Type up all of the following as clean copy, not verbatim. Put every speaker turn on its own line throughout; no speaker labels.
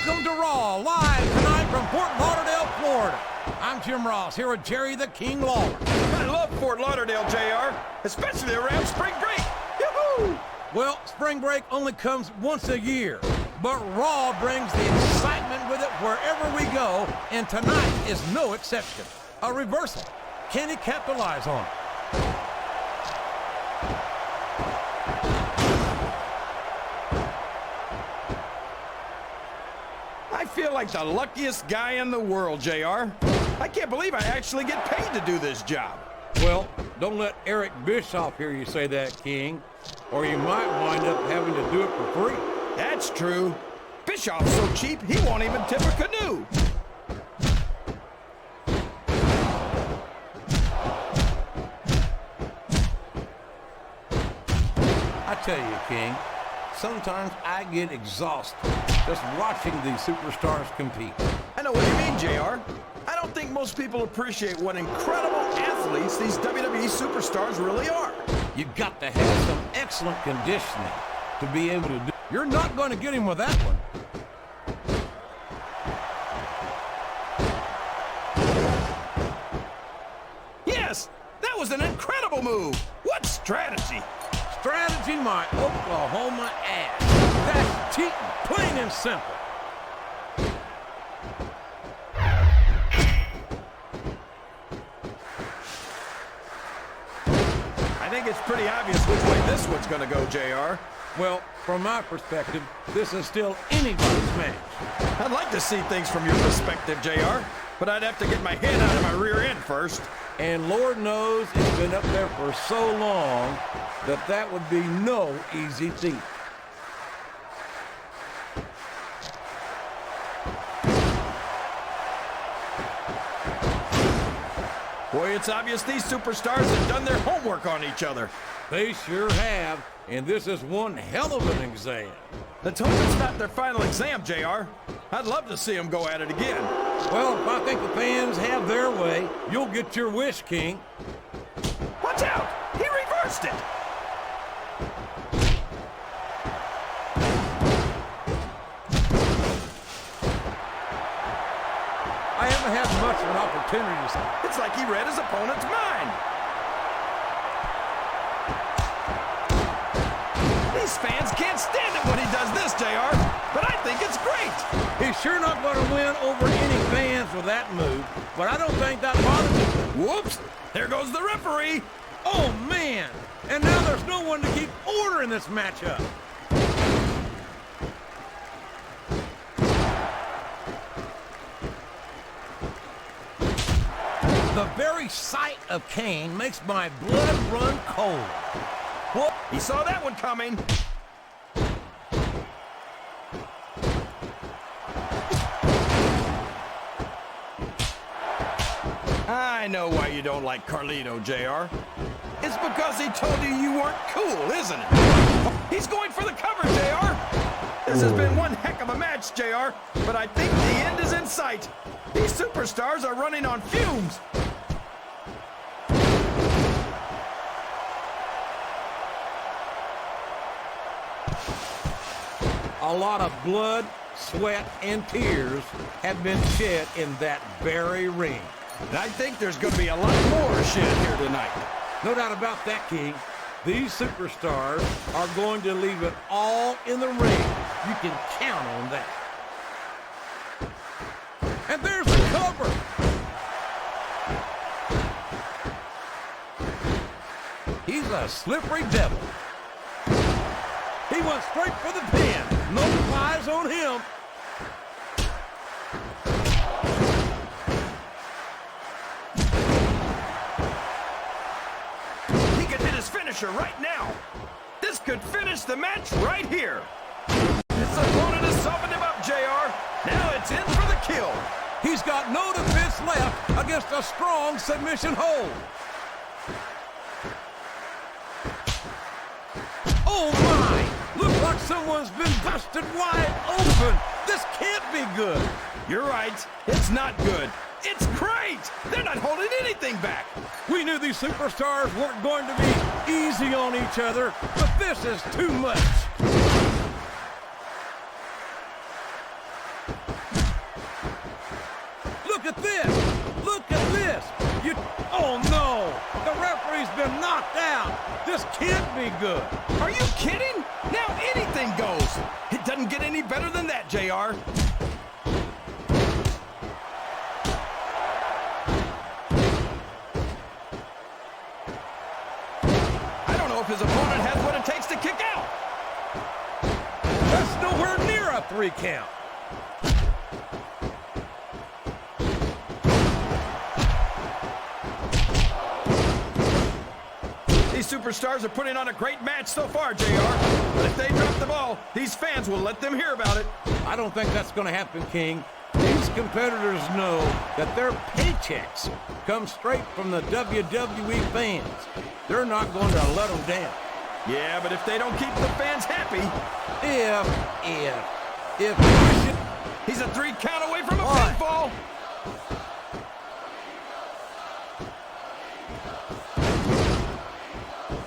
Welcome to Raw, live tonight from Fort Lauderdale, Florida. I'm Jim Ross, here with Jerry the King Lawler.
I love Fort Lauderdale, JR, especially around spring break. Yoo-hoo!
Well, spring break only comes once a year, but Raw brings the excitement with it wherever we go, and tonight is no exception. A reversal. Can he capitalize on it?
I feel like the luckiest guy in the world, JR. I can't believe I actually get paid to do this job.
Well, don't let Eric Bischoff hear you say that, King, or you might wind up having to do it for free.
That's true. Bischoff's so cheap, he won't even tip a canoe.
I tell you, King, sometimes I get exhausted just watching these superstars compete.
I know what you mean, JR. I don't think most people appreciate what incredible athletes these WWE superstars really are.
You've got to have some excellent conditioning to be able to do. You're not going to get him with that one.
Yes, that was an incredible move. What strategy?
Strategy, my Oklahoma ass. That's cheating, plain and simple.
I think it's pretty obvious which way this one's going to go, JR.
Well, from my perspective, this is still anybody's match.
I'd like to see things from your perspective, JR, but I'd have to get my head out of my rear end first.
And Lord knows it's been up there for so long that that would be no easy feat.
Boy, it's obvious these superstars have done their homework on each other.
They sure have, and this is one hell of an exam.
Let's hope it's not their final exam, JR. I'd love to see them go at it again.
Well, if I think the fans have their way, you'll get your wish, King.
Watch out! He reversed it!
I haven't had much of an opportunity to see.
It's like he read his opponent's mind. These fans can't stand it when he does this, JR, but I think it's great.
He's sure not going to win over any fans with that move, but I don't think that bothers him.
Whoops! There goes the referee.
Oh, man! And now there's no one to keep order in this matchup. The very sight of Kane makes my blood run cold.
Whoop! He saw that one coming. I know why you don't like Carlito, JR. It's because he told you you weren't cool, isn't it? He's going for the cover, JR. This has been one heck of a match, JR, but I think the end is in sight. These superstars are running on fumes.
A lot of blood, sweat, and tears have been shed in that very ring.
And I think there's going to be a lot more shed here tonight.
No doubt about that, King. These superstars are going to leave it all in the ring. You can count on that. And there's the cover. He's a slippery devil. He went straight for the pin. No eyes on him.
He could hit his finisher right now. This could finish the match right here. His opponent has softened him up, JR. Now it's in for the kill.
He's got no defense left against a strong submission hold. Oh my! Looks like someone's been busted wide open. This can't be good.
You're right. It's not good. It's great. They're not holding anything back.
We knew these superstars weren't going to be easy on each other, but this is too much. Oh, no! The referee's been knocked out! This can't be good!
Are you kidding? Now anything goes. It doesn't get any better than that, JR. I don't know if his opponent has what it takes to kick out.
That's nowhere near a 3 count.
These superstars are putting on a great match so far, JR. But if they drop the ball, these fans will let them hear about it.
I don't think that's going to happen, King. These competitors know that their paychecks come straight from the WWE fans. They're not going to let them down.
Yeah, but if they don't keep the fans happy...
If...
He's a 3 count away from a
What?
pinfall.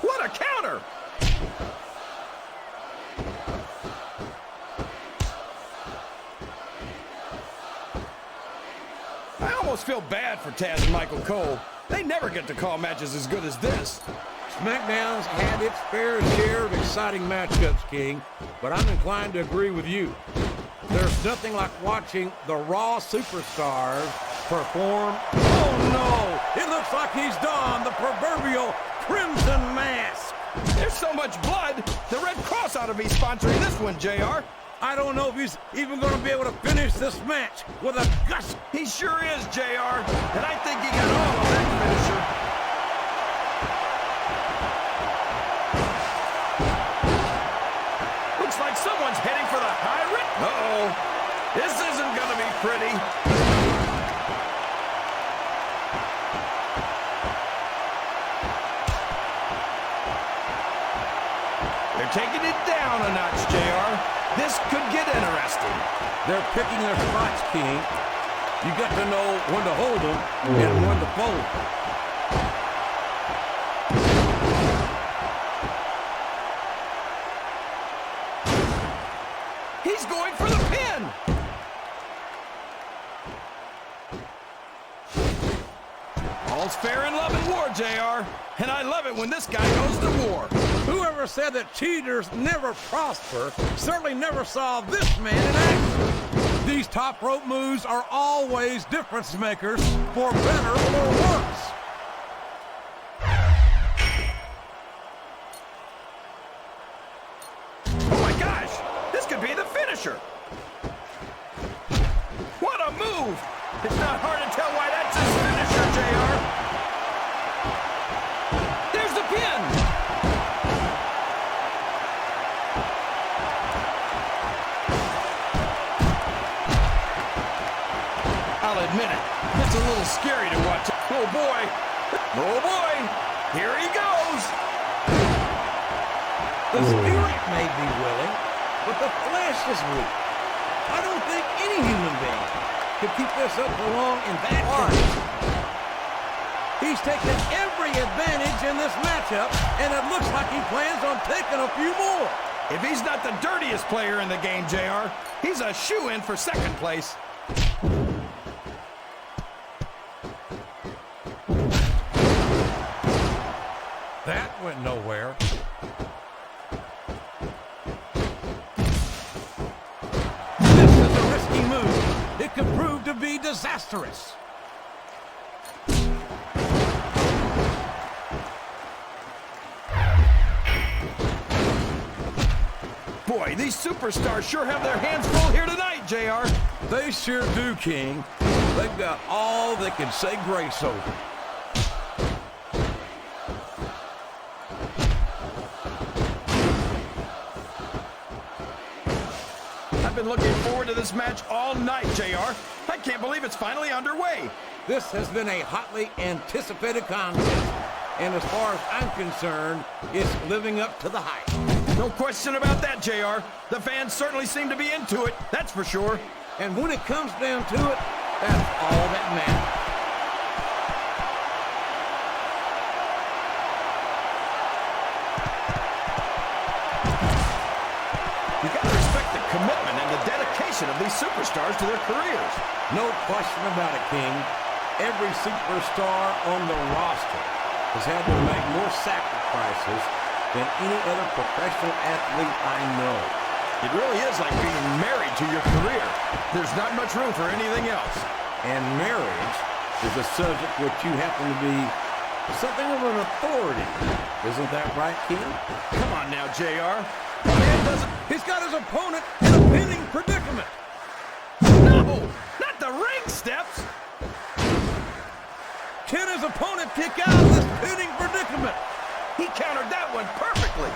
What a counter! I almost feel bad for Taz and Michael Cole. They never get to call matches as good as this.
SmackDown's had its fair share of exciting matchups, King, but I'm inclined to agree with you. There's nothing like watching the Raw superstars perform. Oh, no! It looks like he's donned the proverbial crimson mask.
There's so much blood, the Red Cross ought to be sponsoring this one, JR.
I don't know if he's even going to be able to finish this match with a gush.
He sure is, JR, and I think he got all of that finisher. Looks like someone's heading for the high ring. Uh-oh. This isn't going to be pretty. They're taking it down a notch, JR. This could get interesting.
They're picking their spots, King. You got to know when to hold them and when to fold.
He's going for the pin. All's fair in love and war, JR. And I love it when this guy goes to war.
Whoever said that cheaters never prosper certainly never saw this man in action. These top rope moves are always difference makers, for better or worse.
Oh my gosh, this could be the finisher. What a move. It's not hard to tell why that's his finisher, JR. There's the pin. I'll admit it, it's a little scary to watch. Oh boy, oh boy, here he goes.
The spirit may be willing, but the flesh is weak. I don't think any human being could keep this up for long in that condition. He's taken every advantage in this matchup, and it looks like he plans on taking a few more.
If he's not the dirtiest player in the game, JR, he's a shoo-in for second place.
That went nowhere. This is a risky move. It could prove to be disastrous.
Boy, these superstars sure have their hands full here tonight, JR.
They sure do, King. They've got all they can say grace over.
I've been looking forward to this match all night, JR. I can't believe it's finally underway.
This has been a hotly anticipated contest, and as far as I'm concerned, it's living up to the hype.
No question about that, JR. The fans certainly seem to be into it, that's for sure.
And when it comes down to it, that's all that matters.
You gotta respect the commitment and the dedication of these superstars to their careers.
No question about it, King. Every superstar on the roster has had to make more sacrifices than any other professional athlete I know.
It really is like being married to your career. There's not much room for anything else.
And marriage is a subject which you happen to be something of an authority. Isn't that right, King?
Come on now, JR. The man doesn't...
He's got his opponent in a pinning predicament.
No! Not the ring steps!
Can his opponent kick out of this pinning predicament?
He countered that one perfectly.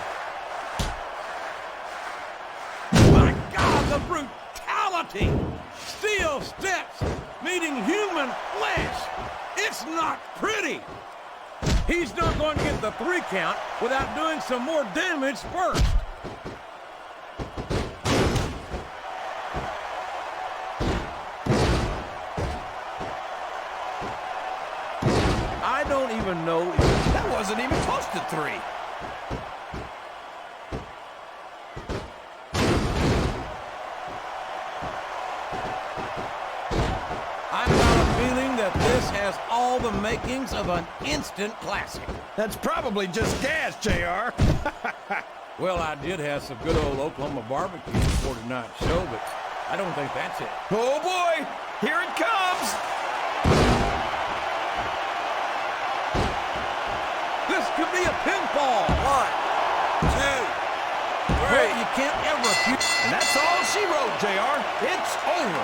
My God, the brutality! Steel steps meeting human flesh. It's not pretty. He's not going to get the 3 count without doing some more damage first. I don't even know if
That wasn't even close to 3.
I've got a feeling that this has all the makings of an instant classic.
That's probably just gas, JR.
Well, I did have some good old Oklahoma barbecue before tonight's show, but I don't think that's it.
Oh boy, here it comes.
This could be a pinfall.
1, 2, 3.
Well, you can't ever accuse...
And that's all she wrote, JR. It's over.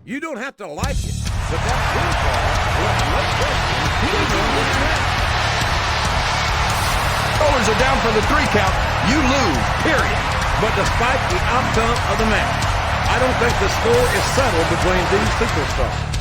You don't have to like it, but that pinfall left no question.
Shoulders are down for the 3 count. You lose, period.
But despite the outcome of the match, I don't think the score is settled between these superstars.